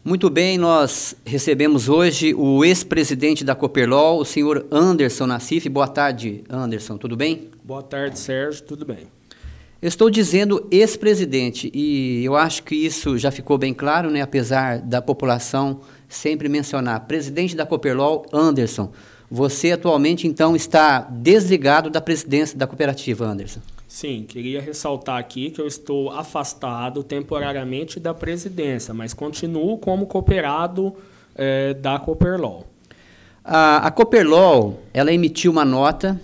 Muito bem, nós recebemos hoje o ex-presidente da Cooperlol, o senhor Anderson Nassif. Boa tarde, Anderson, tudo bem? Boa tarde, Sérgio, tudo bem. Eu estou dizendo ex-presidente e eu acho que isso já ficou bem claro, né? Apesar da população sempre mencionar presidente da Cooperlol, Anderson. Você atualmente, então, está desligado da presidência da cooperativa, Anderson. Sim, queria ressaltar aqui que eu estou afastado temporariamente da presidência, mas continuo como cooperado da Cooperlol. A Cooperlol, ela emitiu uma nota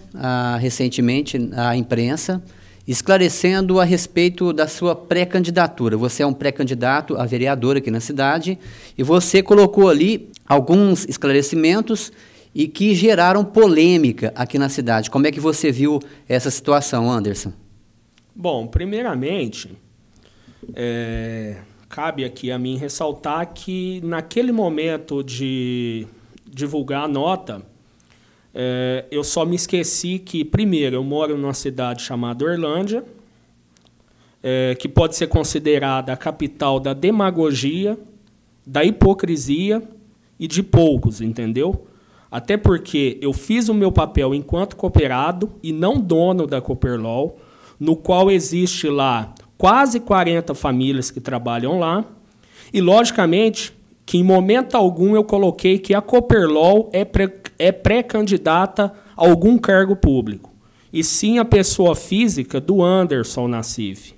recentemente à imprensa, esclarecendo a respeito da sua pré-candidatura. Você é um pré-candidato a vereador aqui na cidade e você colocou ali alguns esclarecimentos e que geraram polêmica aqui na cidade. Como é que você viu essa situação, Anderson? Bom, primeiramente, cabe aqui a mim ressaltar que naquele momento de divulgar a nota, eu só me esqueci que, primeiro, eu moro numa cidade chamada Orlândia, que pode ser considerada a capital da demagogia, da hipocrisia e de poucos, entendeu? Até porque eu fiz o meu papel enquanto cooperado e não dono da Cooperlol, no qual existe lá quase 40 famílias que trabalham lá. E, logicamente, que em momento algum eu coloquei que a Cooperlol é pré-candidata a algum cargo público, e sim a pessoa física do Anderson Nassif.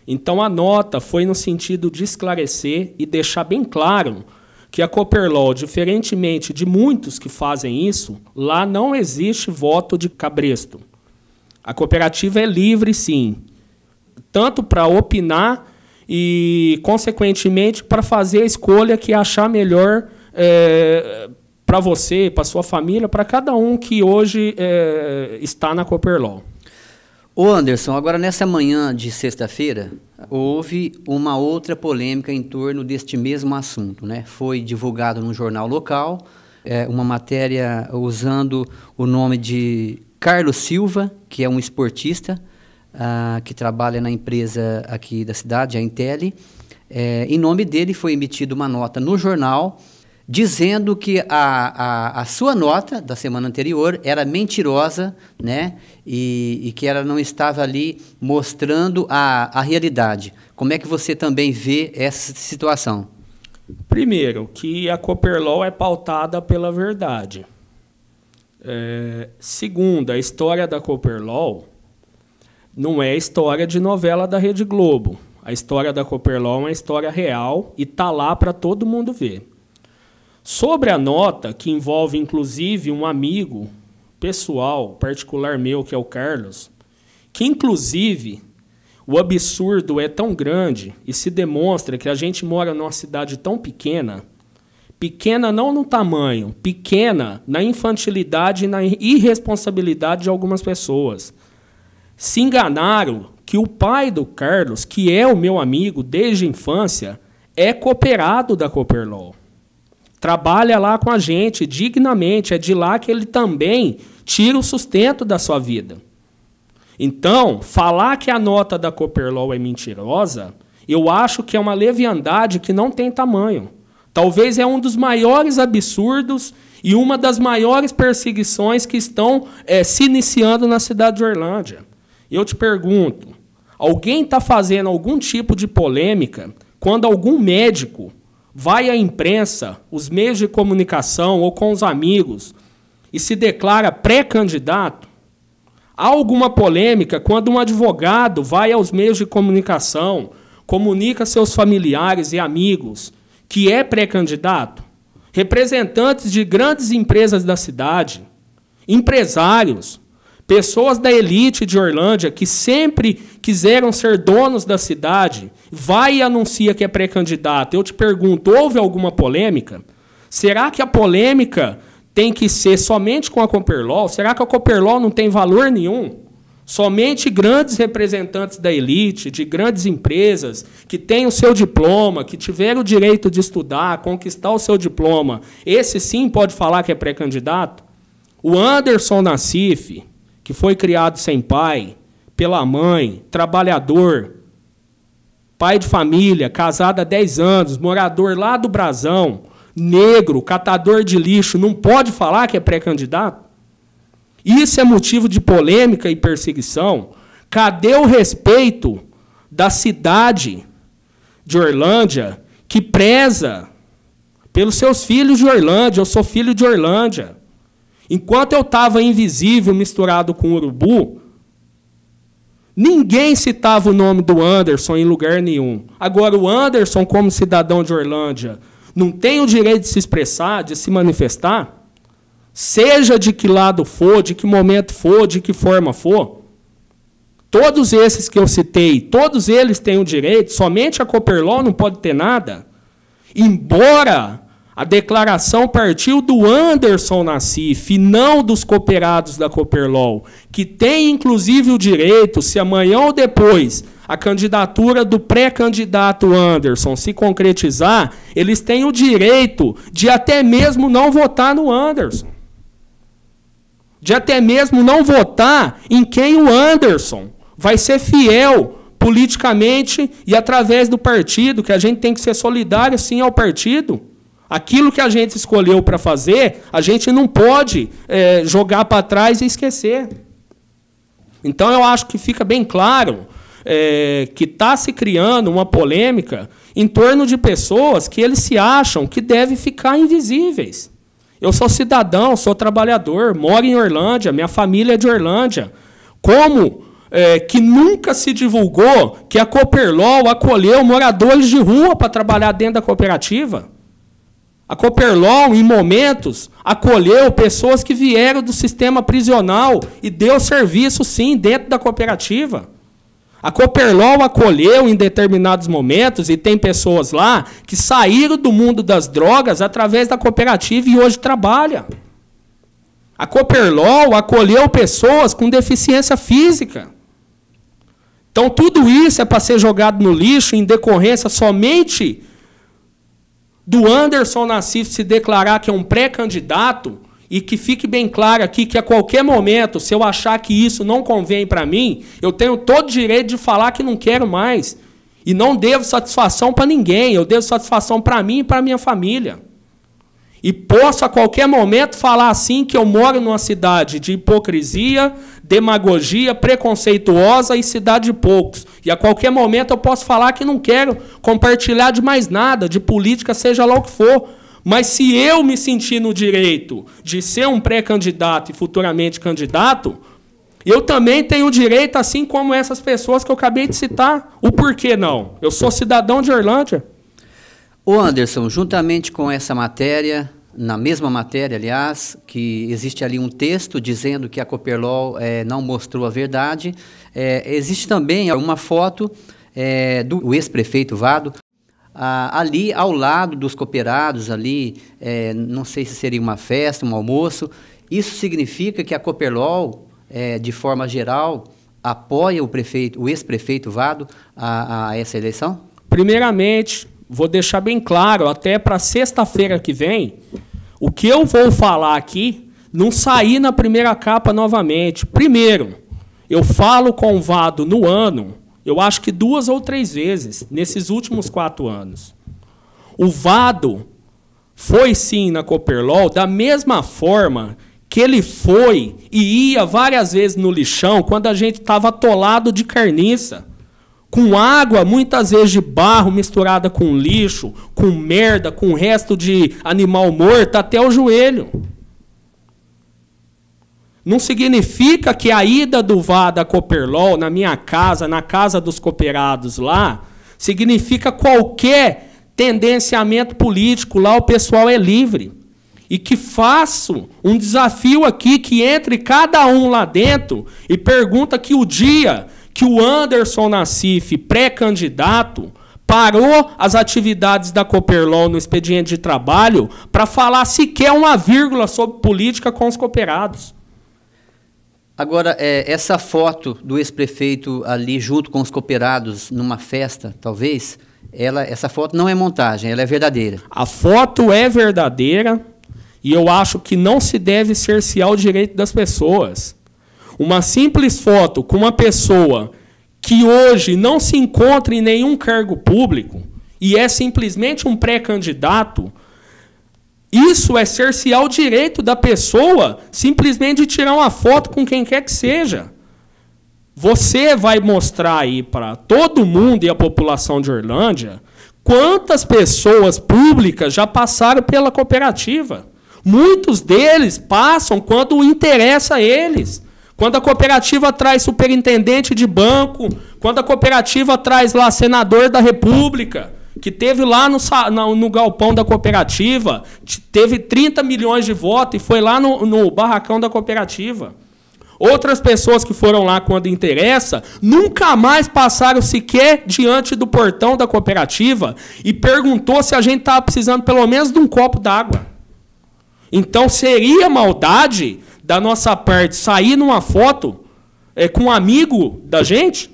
Então, a nota foi no sentido de esclarecer e deixar bem claro que a Cooperlol, diferentemente de muitos que fazem isso, lá não existe voto de cabresto. A cooperativa é livre, sim, tanto para opinar e, consequentemente, para fazer a escolha que achar melhor para você, para sua família, para cada um que hoje está na Cooperlol. Ô Anderson, agora nessa manhã de sexta-feira, houve uma outra polêmica em torno deste mesmo assunto, né? Foi divulgado no jornal local uma matéria usando o nome de Carlos Silva, que é um esportista que trabalha na empresa aqui da cidade, a Intelli. Em nome dele foi emitida uma nota no jornal dizendo que a sua nota da semana anterior era mentirosa, né? E que ela não estava ali mostrando a realidade. Como é que você também vê essa situação? Primeiro, que a Cooperlol é pautada pela verdade. Segundo, a história da Cooperlol não é história de novela da Rede Globo. A história da Cooperlol é uma história real e está lá para todo mundo ver. Sobre a nota, que envolve inclusive um amigo pessoal, particular meu, que é o Carlos, que inclusive o absurdo é tão grande e se demonstra que a gente mora numa cidade tão pequena, pequena não no tamanho, pequena na infantilidade e na irresponsabilidade de algumas pessoas. Se enganaram que o pai do Carlos, que é o meu amigo desde a infância, é cooperado da Cooperlol. Trabalha lá com a gente dignamente, é de lá que ele também tira o sustento da sua vida. Então, falar que a nota da Cooperlol é mentirosa, eu acho que é uma leviandade que não tem tamanho. Talvez é um dos maiores absurdos e uma das maiores perseguições que estão se iniciando na cidade de Orlândia. Eu te pergunto, alguém está fazendo algum tipo de polêmica quando algum médico vai à imprensa, os meios de comunicação ou com os amigos e se declara pré-candidato? Há alguma polêmica quando um advogado vai aos meios de comunicação, comunica a seus familiares e amigos que é pré-candidato? Representantes de grandes empresas da cidade, empresários, pessoas da elite de Orlândia que sempre quiseram ser donos da cidade, vai e anuncia que é pré-candidato. Eu te pergunto, houve alguma polêmica? Será que a polêmica tem que ser somente com a Cooperlol? Será que a Cooperlol não tem valor nenhum? Somente grandes representantes da elite, de grandes empresas, que têm o seu diploma, que tiveram o direito de estudar, conquistar o seu diploma, esse sim pode falar que é pré-candidato? O Anderson Nassif, que foi criado sem pai, pela mãe, trabalhador, pai de família, casado há 10 anos, morador lá do Brasão, negro, catador de lixo, não pode falar que é pré-candidato? Isso é motivo de polêmica e perseguição? Cadê o respeito da cidade de Orlândia, que preza pelos seus filhos de Orlândia? Eu sou filho de Orlândia. Enquanto eu estava invisível, misturado com urubu, ninguém citava o nome do Anderson em lugar nenhum. Agora, o Anderson, como cidadão de Orlândia, não tem o direito de se expressar, de se manifestar? Seja de que lado for, de que momento for, de que forma for. Todos esses que eu citei, todos eles têm o direito, somente a Cooperlol não pode ter nada. Embora a declaração partiu do Anderson Nassif, não dos cooperados da Cooperlol, que tem, inclusive, o direito, se amanhã ou depois a candidatura do pré-candidato Anderson se concretizar, eles têm o direito de até mesmo não votar no Anderson. De até mesmo não votar em quem o Anderson vai ser fiel politicamente e através do partido, que a gente tem que ser solidário, sim, ao partido. Aquilo que a gente escolheu para fazer, a gente não pode jogar para trás e esquecer. Então, eu acho que fica bem claro que está se criando uma polêmica em torno de pessoas que eles se acham que devem ficar invisíveis. Eu sou cidadão, sou trabalhador, moro em Orlândia, minha família é de Orlândia. Como que nunca se divulgou que a Cooperlol acolheu moradores de rua para trabalhar dentro da cooperativa? A Cooperlol, em momentos, acolheu pessoas que vieram do sistema prisional e deu serviço, sim, dentro da cooperativa. A Cooperlol acolheu em determinados momentos, e tem pessoas lá que saíram do mundo das drogas através da cooperativa e hoje trabalham. A Cooperlol acolheu pessoas com deficiência física. Então, tudo isso é para ser jogado no lixo em decorrência somente do Anderson Nassif se declarar que é um pré-candidato, e que fique bem claro aqui que a qualquer momento, se eu achar que isso não convém para mim, eu tenho todo o direito de falar que não quero mais. E não devo satisfação para ninguém, eu devo satisfação para mim e para minha família. E posso a qualquer momento falar assim que eu moro numa cidade de hipocrisia, demagogia, preconceituosa e cidade de poucos. E a qualquer momento eu posso falar que não quero compartilhar de mais nada, de política, seja lá o que for. Mas se eu me sentir no direito de ser um pré-candidato e futuramente candidato, eu também tenho o direito, assim como essas pessoas que eu acabei de citar. O porquê não? Eu sou cidadão de Orlândia. Ô Anderson, juntamente com essa matéria, na mesma matéria, aliás, que existe ali um texto dizendo que a Cooperlol não mostrou a verdade, existe também uma foto do ex-prefeito Vado, ali ao lado dos cooperados, ali, não sei se seria uma festa, um almoço. Isso significa que a Cooperlol, de forma geral, apoia o ex-prefeito Vado a essa eleição? Primeiramente, vou deixar bem claro, até para sexta-feira que vem, o que eu vou falar aqui não sair na primeira capa novamente. Primeiro, eu falo com o Vado no ano, eu acho que 2 ou 3 vezes, nesses últimos 4 anos. O Vado foi, sim, na Cooperlol, da mesma forma que ele foi e ia várias vezes no lixão, quando a gente estava atolado de carniça, com água, muitas vezes de barro, misturada com lixo, com merda, com resto de animal morto, até o joelho. Não significa que a ida do Vado à Cooperlol, na minha casa, na casa dos cooperados lá, significa qualquer tendenciamento político. Lá o pessoal é livre. E que faço um desafio aqui, que entre cada um lá dentro e pergunta que o dia que o Anderson Nassif, pré-candidato, parou as atividades da Cooperlol no expediente de trabalho para falar sequer uma vírgula sobre política com os cooperados. Agora, essa foto do ex-prefeito ali junto com os cooperados numa festa, talvez, essa foto não é montagem, ela é verdadeira. A foto é verdadeira e eu acho que não se deve cercear o direito das pessoas. Uma simples foto com uma pessoa que hoje não se encontra em nenhum cargo público e é simplesmente um pré-candidato, isso é cercear o direito da pessoa simplesmente de tirar uma foto com quem quer que seja. Você vai mostrar aí para todo mundo e a população de Orlândia quantas pessoas públicas já passaram pela cooperativa. Muitos deles passam quando interessa a eles. Quando a cooperativa traz superintendente de banco, quando a cooperativa traz lá senador da República, que teve lá no galpão da cooperativa, teve 30 milhões de votos e foi lá no barracão da cooperativa. Outras pessoas que foram lá quando interessa, nunca mais passaram sequer diante do portão da cooperativa e perguntou se a gente estava precisando pelo menos de um copo d'água. Então seria maldade da nossa parte sair numa foto com um amigo da gente?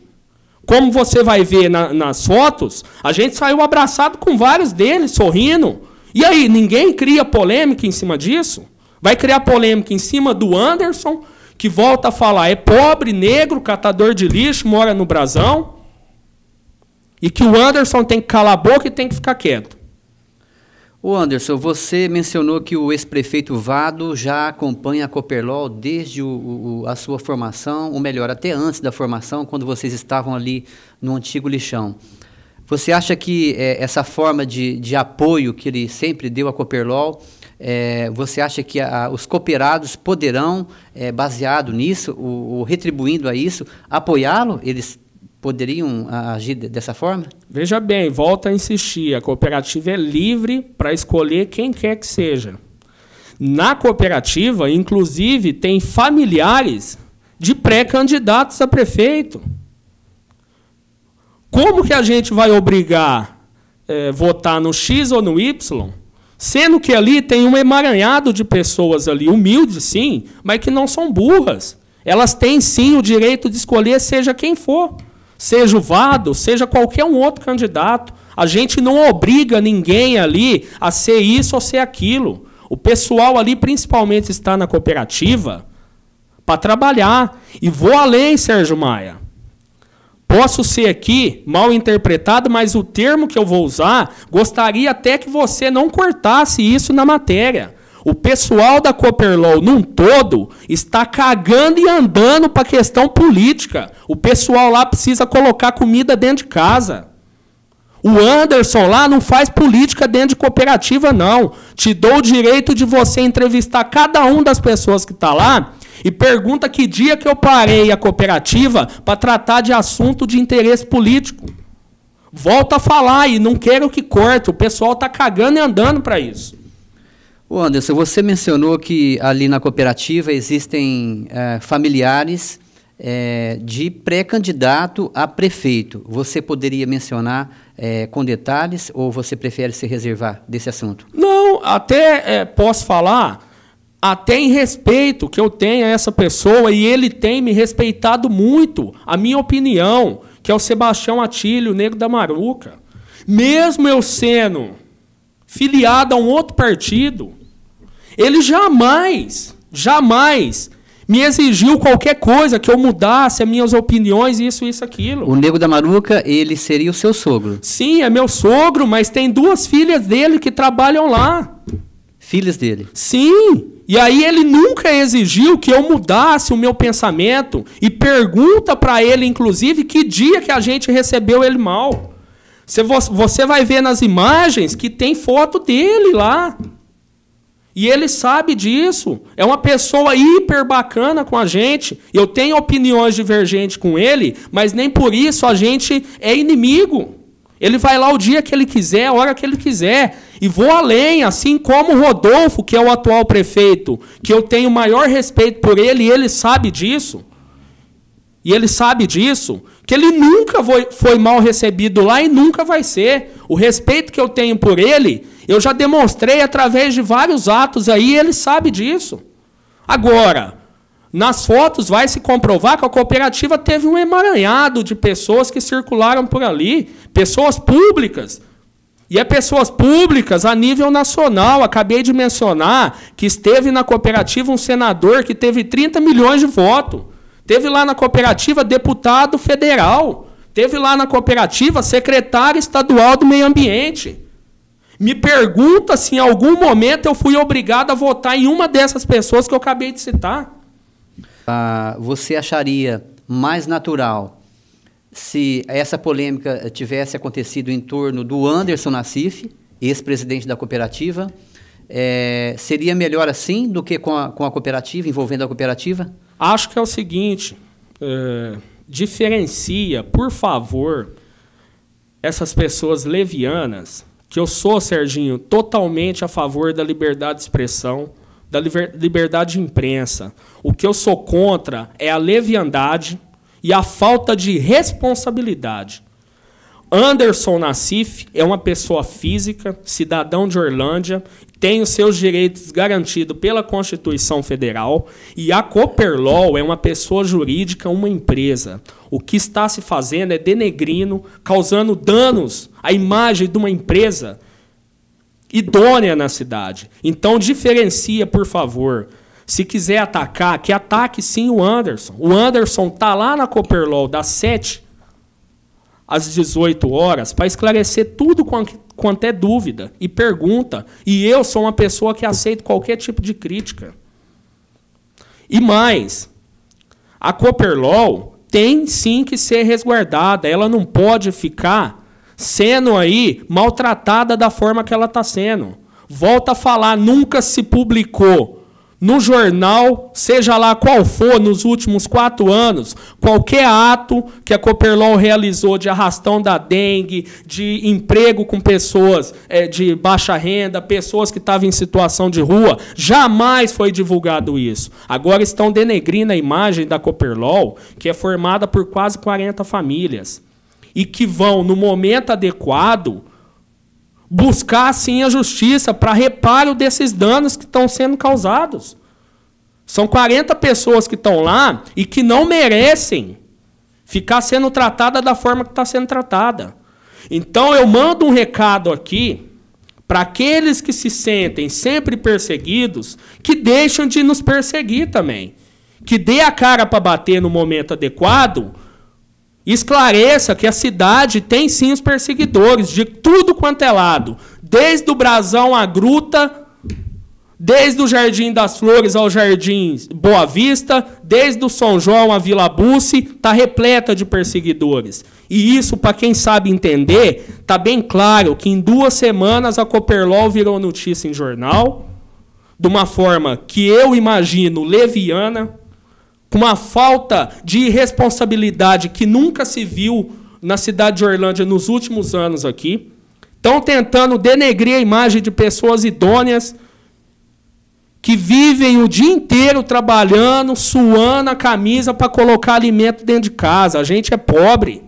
Como você vai ver nas fotos, a gente saiu abraçado com vários deles, sorrindo. E aí, ninguém cria polêmica em cima disso? Vai criar polêmica em cima do Anderson, que volta a falar, é pobre, negro, catador de lixo, mora no brasão, e que o Anderson tem que calar a boca e tem que ficar quieto. Ô Anderson, você mencionou que o ex-prefeito Vado já acompanha a Cooperlol desde a sua formação, ou melhor, até antes da formação, quando vocês estavam ali no antigo lixão. Você acha que essa forma de apoio que ele sempre deu à Cooperlol, você acha que os cooperados poderão, baseado nisso, ou retribuindo a isso, apoiá-lo? Eles poderiam agir dessa forma? Veja bem, volto a insistir, a cooperativa é livre para escolher quem quer que seja. Na cooperativa, inclusive, tem familiares de pré-candidatos a prefeito. Como que a gente vai obrigar votar no X ou no Y, sendo que ali tem um emaranhado de pessoas ali, humildes sim, mas que não são burras. Elas têm sim o direito de escolher seja quem for. Seja o Vado, seja qualquer um outro candidato. A gente não obriga ninguém ali a ser isso ou ser aquilo. O pessoal ali, principalmente, está na cooperativa para trabalhar. E vou além, Sérgio Maia. Posso ser aqui mal interpretado, mas o termo que eu vou usar, gostaria até que você não cortasse isso na matéria. O pessoal da Cooperlol, num todo, está cagando e andando para a questão política. O pessoal lá precisa colocar comida dentro de casa. O Anderson lá não faz política dentro de cooperativa, não. Te dou o direito de você entrevistar cada uma das pessoas que está lá e pergunta que dia que eu parei a cooperativa para tratar de assunto de interesse político. Volta a falar e não quero que corte. O pessoal está cagando e andando para isso. Ô Anderson, você mencionou que ali na cooperativa existem familiares de pré-candidato a prefeito. Você poderia mencionar com detalhes ou você prefere se reservar desse assunto? Não, até posso falar, até em respeito que eu tenho a essa pessoa e ele tem me respeitado muito, a minha opinião, que é o Sebastião Atílio, Negro da Maruca. Mesmo eu sendo filiado a um outro partido, ele jamais me exigiu qualquer coisa, que eu mudasse as minhas opiniões, isso, aquilo. O Negro da Maruca, ele seria o seu sogro? Sim, é meu sogro, mas tem 2 filhas dele que trabalham lá. Filhas dele? Sim, e aí ele nunca exigiu que eu mudasse o meu pensamento e pergunta para ele, inclusive, que dia que a gente recebeu ele mal. Você vai ver nas imagens que tem foto dele lá. E ele sabe disso. É uma pessoa hiper bacana com a gente. Eu tenho opiniões divergentes com ele, mas nem por isso a gente é inimigo. Ele vai lá o dia que ele quiser, a hora que ele quiser. E vou além, assim como o Rodolfo, que é o atual prefeito, que eu tenho maior respeito por ele, e ele sabe disso. E ele sabe disso, que ele nunca foi mal recebido lá e nunca vai ser. O respeito que eu tenho por ele, eu já demonstrei através de vários atos aí, e ele sabe disso. Agora, nas fotos vai se comprovar que a cooperativa teve um emaranhado de pessoas que circularam por ali, pessoas públicas. E é pessoas públicas a nível nacional. Acabei de mencionar que esteve na cooperativa um senador que teve 30 milhões de votos. Teve lá na cooperativa deputado federal. Teve lá na cooperativa secretário estadual do meio ambiente. Me pergunta se em algum momento eu fui obrigado a votar em uma dessas pessoas que eu acabei de citar. Você acharia mais natural se essa polêmica tivesse acontecido em torno do Anderson Nassif, ex-presidente da cooperativa? Seria melhor assim do que com a cooperativa, envolvendo a cooperativa? Acho que é o seguinte, diferencia, por favor, essas pessoas levianas, que eu sou, Serginho, totalmente a favor da liberdade de expressão, da liberdade de imprensa. O que eu sou contra é a leviandade e a falta de responsabilidade. Anderson Nassif é uma pessoa física, cidadão de Orlândia, tem os seus direitos garantidos pela Constituição Federal, e a Cooperlol é uma pessoa jurídica, uma empresa. O que está se fazendo é denegrindo, causando danos à imagem de uma empresa idônea na cidade. Então, diferencia, por favor. Se quiser atacar, que ataque sim o Anderson. O Anderson está lá na Cooperlol das 7 às 18 horas para esclarecer tudo quanto é dúvida e pergunta. E eu sou uma pessoa que aceito qualquer tipo de crítica. E mais, a Cooperlol tem sim que ser resguardada. Ela não pode ficar sendo aí maltratada da forma que ela está sendo. Volta a falar, nunca se publicou no jornal, seja lá qual for, nos últimos 4 anos, qualquer ato que a Cooperlol realizou de arrastão da dengue, de emprego com pessoas de baixa renda, pessoas que estavam em situação de rua, jamais foi divulgado isso. Agora estão denegrindo a imagem da Cooperlol, que é formada por quase 40 famílias, e que vão, no momento adequado, buscar, sim, a justiça para reparo desses danos que estão sendo causados. São 40 pessoas que estão lá e que não merecem ficar sendo tratada da forma que está sendo tratada. Então, eu mando um recado aqui para aqueles que se sentem sempre perseguidos, que deixam de nos perseguir também. Que dê a cara para bater no momento adequado. Esclareça que a cidade tem sim os perseguidores de tudo quanto é lado, desde o Brasão à Gruta, desde o Jardim das Flores ao Jardim Boa Vista, desde o São João à Vila Buce, está repleta de perseguidores. E isso, para quem sabe entender, está bem claro que em 2 semanas a Cooperlol virou notícia em jornal, de uma forma que eu imagino leviana, com uma falta de irresponsabilidade que nunca se viu na cidade de Orlândia nos últimos anos aqui. Estão tentando denegrir a imagem de pessoas idôneas que vivem o dia inteiro trabalhando, suando a camisa para colocar alimento dentro de casa. A gente é pobre.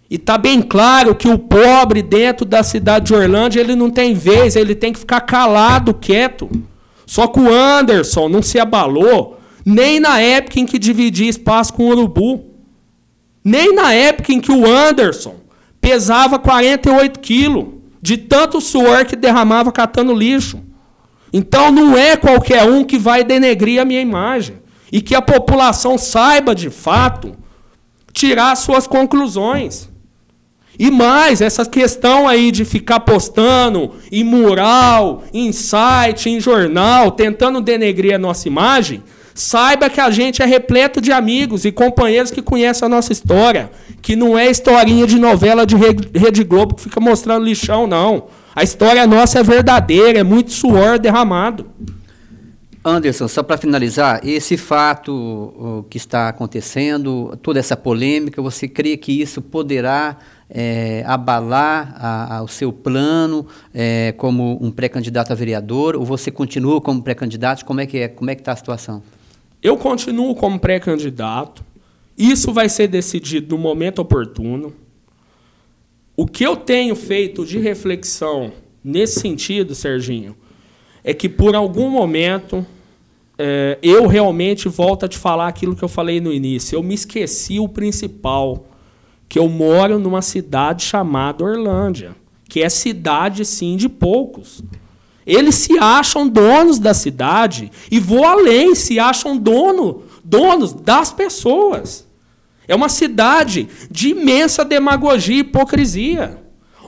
E está bem claro que o pobre dentro da cidade de Orlândia ele não tem vez, ele tem que ficar calado, quieto. Só que o Anderson não se abalou nem na época em que dividia espaço com o Urubu. Nem na época em que o Anderson pesava 48 quilos, de tanto suor que derramava catando lixo. Então não é qualquer um que vai denegrir a minha imagem. E que a população saiba, de fato, tirar suas conclusões. E mais, essa questão aí de ficar postando em mural, em site, em jornal, tentando denegrir a nossa imagem, saiba que a gente é repleto de amigos e companheiros que conhecem a nossa história, que não é historinha de novela de Rede Globo que fica mostrando lixão, não. A história nossa é verdadeira, é muito suor derramado. Anderson, só para finalizar, esse fato que está acontecendo, toda essa polêmica, você crê que isso poderá abalar o seu plano como um pré-candidato a vereador, ou você continua como pré-candidato? Como é que está a situação? Eu continuo como pré-candidato. Isso vai ser decidido no momento oportuno. O que eu tenho feito de reflexão nesse sentido, Serginho, é que por algum momento eu realmente volto a te falar aquilo que eu falei no início. Eu me esqueci o principal, que eu moro numa cidade chamada Orlândia, que é cidade, sim, de poucos. Eles se acham donos da cidade e vou além, se acham donos das pessoas. É uma cidade de imensa demagogia e hipocrisia,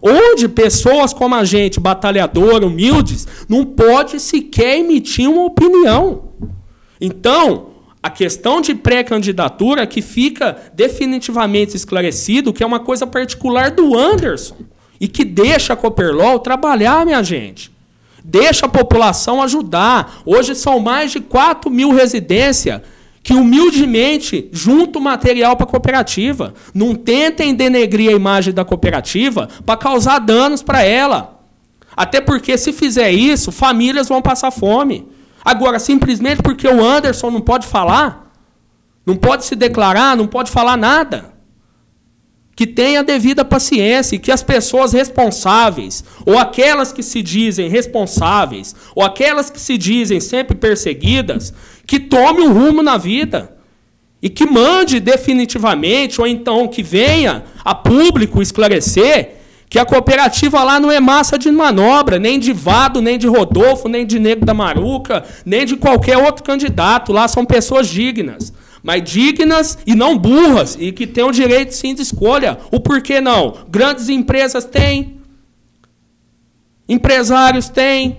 onde pessoas como a gente, batalhadora, humildes, não pode sequer emitir uma opinião. Então, a questão de pré-candidatura que fica definitivamente esclarecido que é uma coisa particular do Anderson e que deixa a Copperlol trabalhar, minha gente. Deixa a população ajudar. Hoje são mais de 4.000 residências que humildemente juntam material para a cooperativa. Não tentem denegrir a imagem da cooperativa para causar danos para ela. Até porque, se fizer isso, famílias vão passar fome. Agora, simplesmente porque o Anderson não pode falar, não pode se declarar, não pode falar nada. Que tenha a devida paciência e que as pessoas responsáveis, ou aquelas que se dizem responsáveis, ou aquelas que se dizem sempre perseguidas, que tome um rumo na vida e que mande definitivamente, ou então que venha a público esclarecer que a cooperativa lá não é massa de manobra, nem de Vado, nem de Rodolfo, nem de Nego da Maruca, nem de qualquer outro candidato. Lá são pessoas dignas. Mas dignas e não burras, e que têm o direito, sim, de escolha. O porquê não? Grandes empresas têm, empresários têm,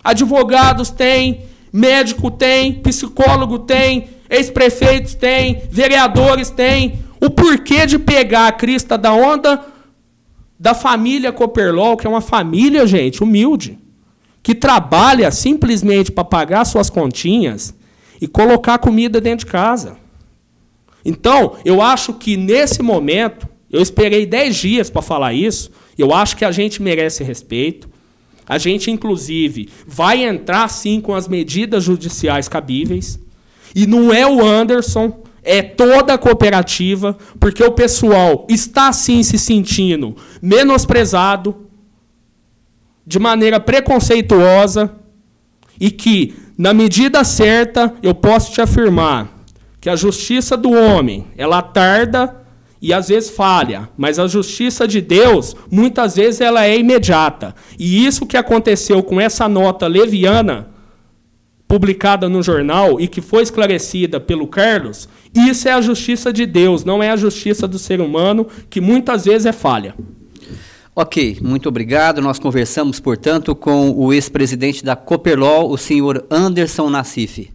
advogados têm, médico tem, psicólogo tem, ex-prefeitos têm, vereadores têm. O porquê de pegar a crista da onda da família Copperlol, que é uma família, gente, humilde, que trabalha simplesmente para pagar suas continhas e colocar comida dentro de casa. Então, eu acho que nesse momento, eu esperei 10 dias para falar isso, eu acho que a gente merece respeito. A gente, inclusive, vai entrar, sim, com as medidas judiciais cabíveis. E não é o Anderson, é toda a cooperativa, porque o pessoal está, sim, se sentindo menosprezado, de maneira preconceituosa, e que, na medida certa, eu posso te afirmar que a justiça do homem, ela tarda e às vezes falha, mas a justiça de Deus, muitas vezes, ela é imediata. E isso que aconteceu com essa nota leviana, publicada no jornal e que foi esclarecida pelo Carlos, isso é a justiça de Deus, não é a justiça do ser humano, que muitas vezes é falha. Ok, muito obrigado. Nós conversamos, portanto, com o ex-presidente da Copperlol, o senhor Anderson Nassif.